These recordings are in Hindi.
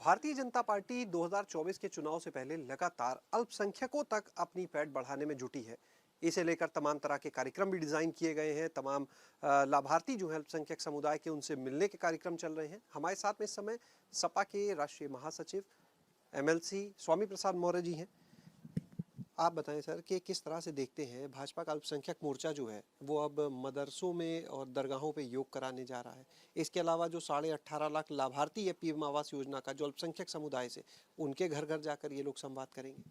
भारतीय जनता पार्टी 2024 के चुनाव से पहले लगातार अल्पसंख्यकों तक अपनी पैठ बढ़ाने में जुटी है। इसे लेकर तमाम तरह के कार्यक्रम भी डिजाइन किए गए हैं। तमाम लाभार्थी जो हैं अल्पसंख्यक समुदाय के, उनसे मिलने के कार्यक्रम चल रहे हैं। हमारे साथ में इस समय सपा के राष्ट्रीय महासचिव एमएलसी स्वामी प्रसाद मौर्य जी हैं। आप बताएं सर कि किस तरह से देखते हैं भाजपा का अल्पसंख्यक मोर्चा जो है वो अब मदरसों में और दरगाहों पे योग कराने जा रहा है। इसके अलावा जो 18.5 लाख लाभार्थी है पीएम आवास योजना का, जो अल्पसंख्यक समुदाय से, उनके घर घर जाकर ये लोग संवाद करेंगे।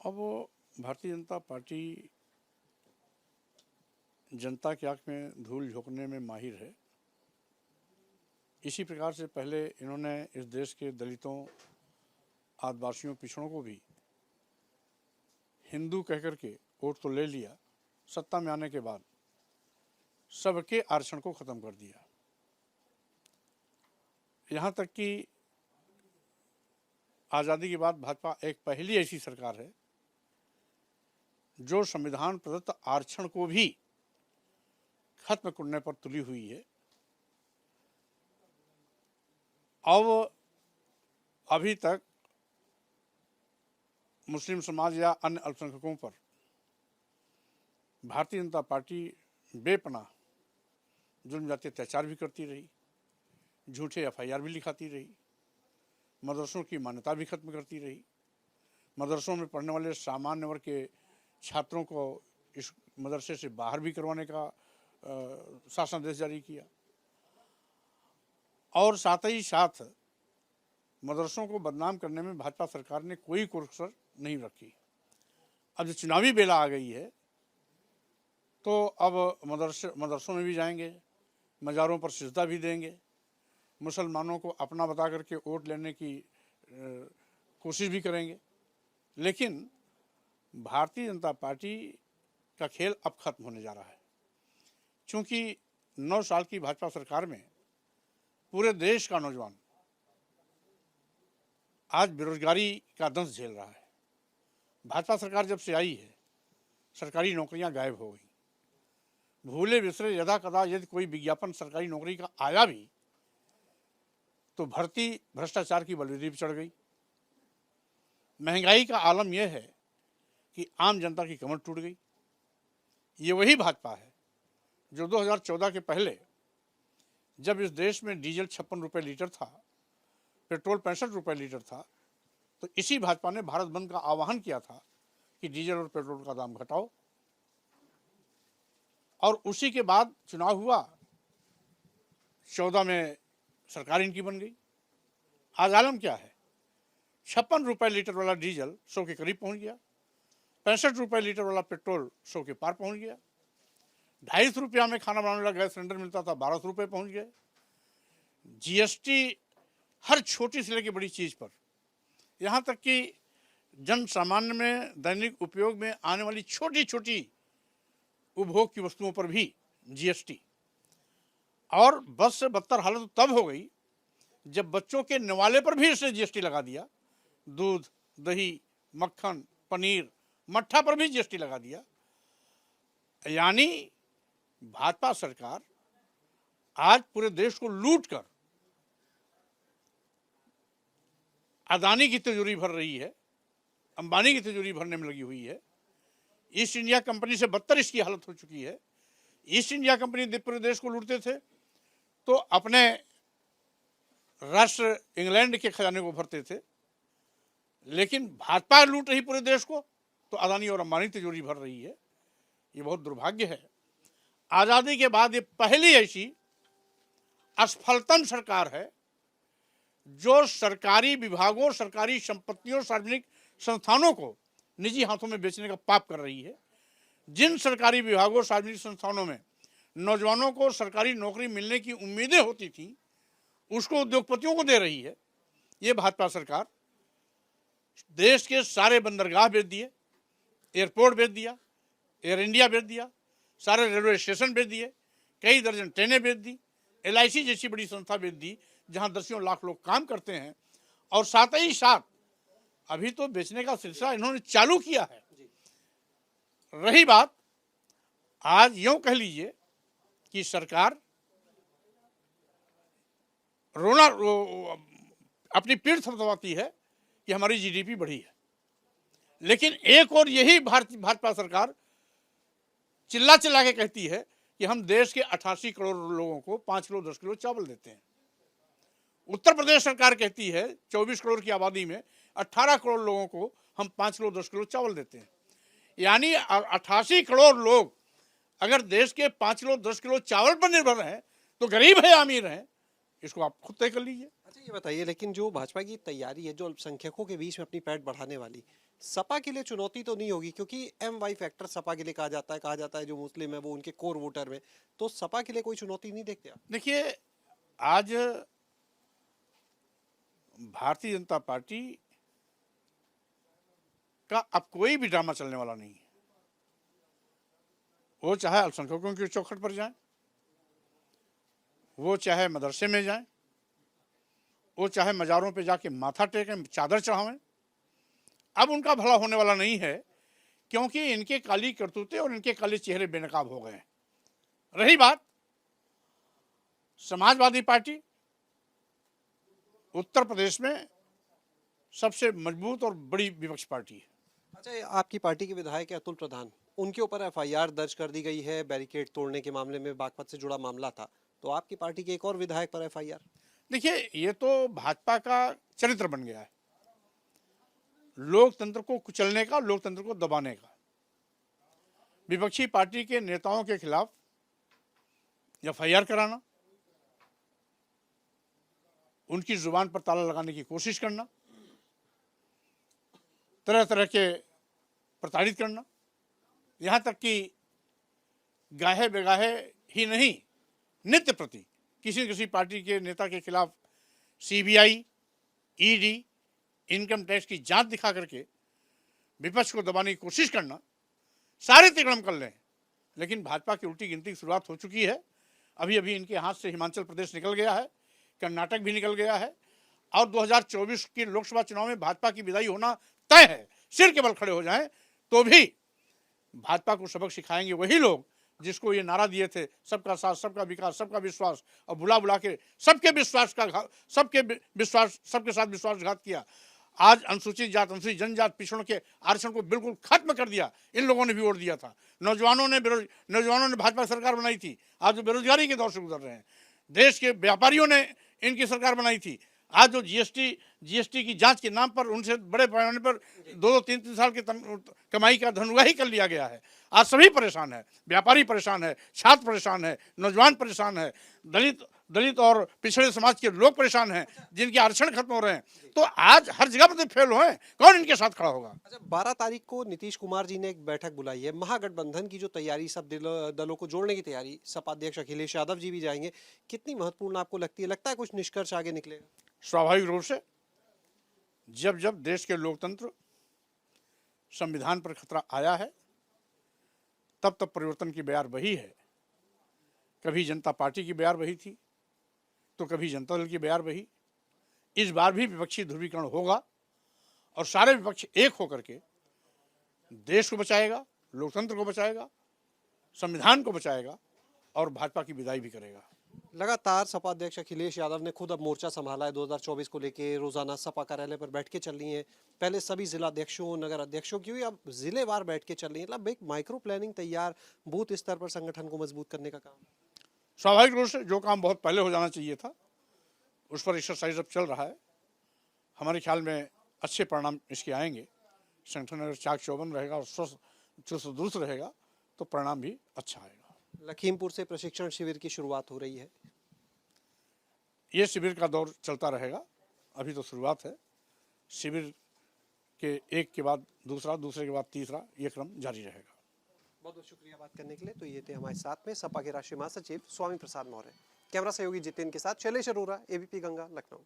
अब भारतीय जनता पार्टी जनता की आंख में धूल झोंकने में माहिर है। इसी प्रकार से पहले इन्होंने इस देश के दलितों, आदिवासियों, पिछड़ों को भी हिंदू कहकर के वोट तो ले लिया। सत्ता में आने के बाद सबके आरक्षण को खत्म कर दिया। यहाँ तक कि आज़ादी के बाद भाजपा एक पहली ऐसी सरकार है जो संविधान प्रदत्त आरक्षण को भी खत्म करने पर तुली हुई है। अब अभी तक मुस्लिम समाज या अन्य अल्पसंख्यकों पर भारतीय जनता पार्टी बेपनाह जुल्म जाति अत्याचार भी करती रही, झूठे एफआईआर भी लिखाती रही, मदरसों की मान्यता भी खत्म करती रही, मदरसों में पढ़ने वाले सामान्य वर्ग के छात्रों को इस मदरसे से बाहर भी करवाने का शासनादेश जारी किया, और साथ ही साथ मदरसों को बदनाम करने में भाजपा सरकार ने कोई कसर नहीं रखी। अब जो चुनावी बेला आ गई है तो अब मदरसों में भी जाएंगे, मज़ारों पर सिजदा भी देंगे, मुसलमानों को अपना बता करके वोट लेने की कोशिश भी करेंगे। लेकिन भारतीय जनता पार्टी का खेल अब खत्म होने जा रहा है, क्योंकि 9 साल की भाजपा सरकार में पूरे देश का नौजवान आज बेरोजगारी का दंश झेल रहा है। भाजपा सरकार जब से आई है सरकारी नौकरियां गायब हो गई। भूले बिसरे यदा कदा यदि कोई विज्ञापन सरकारी नौकरी का आया भी तो भर्ती भ्रष्टाचार की बलवेदी पर चढ़ गई। महंगाई का आलम यह है कि आम जनता की कमर टूट गई। ये वही भाजपा है जो 2014 के पहले, जब इस देश में डीजल 56 रुपये लीटर था, पेट्रोल 65 रुपये लीटर था, तो इसी भाजपा ने भारत बंद का आह्वान किया था कि डीजल और पेट्रोल का दाम घटाओ। और उसी के बाद चुनाव हुआ, 14 में सरकार इनकी बन गई। आज आलम क्या है? 56 रुपये लीटर वाला डीजल 100 के करीब पहुंच गया, 65 रुपये लीटर वाला पेट्रोल 100 के पार पहुंच गया, 250 रुपया में खाना बनाने वाला गैस सिलेंडर मिलता था, 1200 रुपये पहुंच गए। जीएसटी हर छोटी से लेकर बड़ी चीज़ पर, यहाँ तक कि जन सामान्य में दैनिक उपयोग में आने वाली छोटी छोटी उपभोग की वस्तुओं पर भी जीएसटी। और बस से बदतर हालत तब हो गई जब बच्चों के निवाले पर भी इसने जीएसटी लगा दिया। दूध, दही, मक्खन, पनीर, मट्ठा पर भी जीएसटी लगा दिया। यानी भाजपा सरकार आज पूरे देश को लूट कर अदानी की तिजोरी भर रही है, अंबानी की तिजोरी भरने में लगी हुई है। ईस्ट इंडिया कंपनी से बदतर इसकी हालत हो चुकी है। ईस्ट इंडिया कंपनी पूरे देश को लूटते थे तो अपने राष्ट्र इंग्लैंड के खजाने को भरते थे, लेकिन भाजपा लूट रही पूरे देश को तो अदानी और अंबानी तिजोरी भर रही है। ये बहुत दुर्भाग्य है। आज़ादी के बाद ये पहली ऐसी असफलतम सरकार है जो सरकारी विभागों, सरकारी संपत्तियों, सार्वजनिक संस्थानों को निजी हाथों में बेचने का पाप कर रही है। जिन सरकारी विभागों, सार्वजनिक संस्थानों में नौजवानों को सरकारी नौकरी मिलने की उम्मीदें होती थी, उसको उद्योगपतियों को दे रही है ये भाजपा सरकार। देश के सारे बंदरगाह बेच दिए, एयरपोर्ट बेच दिया, एयर इंडिया बेच दिया, सारे रेलवे स्टेशन बेच दिए, कई दर्जन ट्रेनें बेच दी, एलआईसी जैसी बड़ी संस्था बेच दी जहां दसियों लाख लोग काम करते हैं। और साथ ही साथ अभी तो बेचने का सिलसिला इन्होंने चालू किया है। रही बात, आज यूं कह लीजिए कि सरकार रोना अपनी पीठ थपथपाती है कि हमारी जीडीपी बढ़ी है, लेकिन एक और यही भाजपा सरकार चिल्ला चिल्ला के कहती है कि हम देश के 88 करोड़ लोगों को 5 किलो 10 किलो चावल देते हैं। उत्तर प्रदेश सरकार कहती है 24 करोड़ की आबादी में 18 करोड़ लोगों को हम 5 किलो 10 किलो चावल देते हैं। यानी 88 करोड़ लोग अगर देश के 5 किलो 10 किलो चावल पर निर्भर हैं तो गरीब है अमीर हैं, इसको आप खुद तय कर लीजिए। अच्छा ये बताइए, लेकिन जो भाजपा की तैयारी है जो अल्पसंख्यकों के बीच में अपनी पैठ बढ़ाने वाली, सपा के लिए चुनौती तो नहीं होगी? क्योंकि MY फैक्टर सपा के लिए कहा जाता है जो मुस्लिम है वो उनके कोर वोटर में, तो सपा के लिए कोई चुनौती नहीं देखते आप? देखिए, आज भारतीय जनता पार्टी का अब कोई भी ड्रामा चलने वाला नहीं है। वो चाहे अल्पसंख्यकों की चौखट पर जाए, वो चाहे मदरसे में जाए, वो चाहे मज़ारों पे जाके माथा टेकें, चादर चढ़ावें, अब उनका भला होने वाला नहीं है, क्योंकि इनके काली करतूतें और इनके काले चेहरे बेनकाब हो गए हैं। रही बात समाजवादी पार्टी, उत्तर प्रदेश में सबसे मजबूत और बड़ी विपक्ष पार्टी है। अच्छा, आपकी पार्टी के विधायक है अतुल प्रधान, उनके ऊपर FIR दर्ज कर दी गई है बैरिकेड तोड़ने के मामले में, बागपत से जुड़ा मामला था, तो आपकी पार्टी के एक और विधायक पर FIR? देखिए, ये तो भाजपा का चरित्र बन गया है, लोकतंत्र को कुचलने का, लोकतंत्र को दबाने का। विपक्षी पार्टी के नेताओं के खिलाफ FIR कराना, उनकी जुबान पर ताला लगाने की कोशिश करना, तरह तरह के प्रताड़ित करना, यहाँ तक कि गाहे बेगाहे ही नहीं, नित्य प्रति किसी न किसी पार्टी के नेता के खिलाफ CBI, ED, इनकम टैक्स की जांच दिखा करके विपक्ष को दबाने की कोशिश करना, सारे तिकड़म कर लें। लेकिन भाजपा की उल्टी गिनती की शुरुआत हो चुकी है। अभी अभी इनके हाथ से हिमाचल प्रदेश निकल गया है, कर्नाटक भी निकल गया है, और 2024 के लोकसभा चुनाव में भाजपा की विदाई होना तय है। सिर के बल खड़े हो जाएं तो भी भाजपा को सबक सिखाएंगे वही लोग जिसको ये नारा दिए थे, सबका साथ, सबका विकास, सबका विश्वास, और बुला बुला के सबके साथ विश्वासघात किया। आज अनुसूचित जात, अनुसूचित जनजात, पिछड़ों के आरक्षण को बिल्कुल खत्म कर दिया। इन लोगों ने भी वोट दिया था। नौजवानों ने भाजपा सरकार बनाई थी, आज जो बेरोजगारी के दौर से गुजर रहे हैं। देश के व्यापारियों ने इनकी सरकार बनाई थी, आज जो जीएसटी की जांच के नाम पर उनसे बड़े पैमाने पर 2-3 साल के कमाई का धनुवाही कर लिया गया है। आज सभी परेशान है, व्यापारी परेशान है, छात्र परेशान है, नौजवान परेशान है, दलित और पिछड़े समाज के लोग परेशान हैं, जिनके आरक्षण खत्म हो रहे हैं। तो आज हर जगह पर फेल हुए, कौन इनके साथ खड़ा होगा? अच्छा, 12 तारीख को नीतीश कुमार जी ने एक बैठक बुलाई है, महागठबंधन की जो तैयारी, सब दलों को जोड़ने की तैयारी, सपा अध्यक्ष अखिलेश यादव जी भी जाएंगे, कितनी महत्वपूर्ण आपको लगती है? लगता है कुछ निष्कर्ष आगे निकलेगा? स्वाभाविक रूप से जब जब देश के लोकतंत्र, संविधान पर खतरा आया है, तब तब परिवर्तन की बयार वही है। कभी जनता पार्टी की बयार वही थी, तो कभी जनता दल की बयार वही। इस बार भी विपक्षी ध्रुवीकरण होगा और सारे विपक्ष एक होकर के देश को बचाएगा, लोकतंत्र को बचाएगा, संविधान को बचाएगा और भाजपा की विदाई भी करेगा। लगातार सपा अध्यक्ष अखिलेश यादव ने खुद अब मोर्चा संभाला है 2024 को लेके, रोजाना सपा कार्यालय पर बैठ के चल रही हैं। पहले सभी जिला अध्यक्षों, नगर अध्यक्षों की हुई, अब जिलेवार बैठ के चल रही है। मतलब एक माइक्रो प्लानिंग तैयार, बूथ स्तर पर संगठन को मजबूत करने का काम। स्वाभाविक रूप से जो काम बहुत पहले हो जाना चाहिए था, उस पर एक्सरसाइज अब चल रहा है। हमारे ख्याल में अच्छे परिणाम इसके आएंगे। संगठन अगर चाक चौबंद रहेगा और स्वस्थ चुस्त दुरुस्त रहेगा तो परिणाम भी अच्छा आएगा। लखीमपुर से प्रशिक्षण शिविर की शुरुआत हो रही है। ये शिविर का दौर चलता रहेगा, अभी तो शुरुआत है। शिविर के एक के बाद दूसरा, दूसरे के बाद तीसरा, ये क्रम जारी रहेगा। बहुत बहुत शुक्रिया बात करने के लिए। तो ये थे हमारे साथ में सपा के राष्ट्रीय महासचिव स्वामी प्रसाद मौर्य। कैमरा सहयोगी जितेन के साथ शैलेश अरोरा, ABP गंगा, लखनऊ।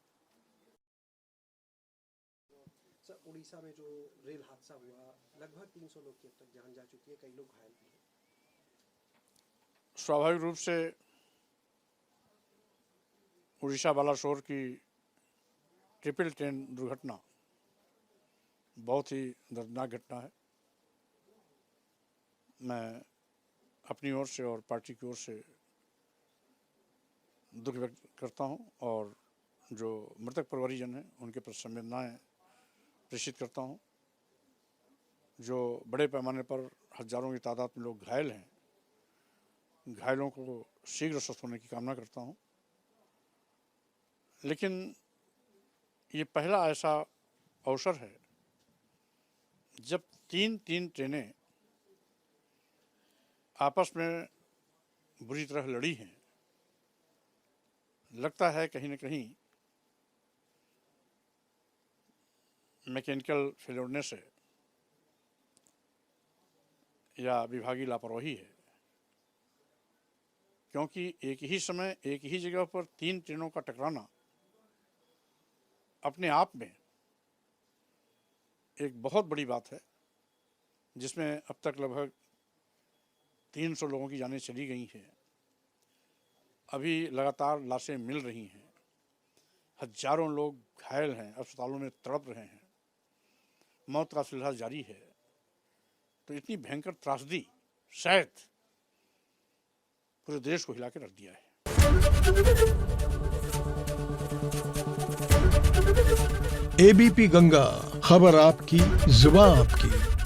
उड़ीसा में जो रेल हादसा हुआ, लगभग 300 लोग की अब तक जान जा चुकी है, कई लोग घायल भी हैं। स्वाभाविक रूप से उड़ीसा बालासोर की ट्रिपल ट्रेन दुर्घटना बहुत ही दर्दनाक घटना है। मैं अपनी ओर से और पार्टी की ओर से दुख व्यक्त करता हूं और जो मृतक परिवारजन हैं उनके प्रति संवेदनाएं प्रेषित करता हूं। जो बड़े पैमाने पर हजारों की तादाद में लोग घायल हैं, घायलों को शीघ्र स्वस्थ होने की कामना करता हूं। लेकिन ये पहला ऐसा अवसर है जब तीन ट्रेनें आपस में बुरी तरह लड़ी हैं। लगता है कहीं न कहीं मैकेनिकल फेल्योर से या विभागीय लापरवाही है, क्योंकि एक ही समय एक ही जगह पर 3 ट्रेनों का टकराना अपने आप में एक बहुत बड़ी बात है, जिसमें अब तक लगभग 300 लोगों की जानें चली गई हैं। अभी लगातार लाशें मिल रही हैं, हजारों लोग घायल हैं, अस्पतालों में तड़प रहे हैं, मौत का सिलसिला जारी है। तो इतनी भयंकर त्रासदी शायद पूरे देश को हिला के रख दिया है। एबीपी गंगा, खबर आपकी, जुबान आपकी।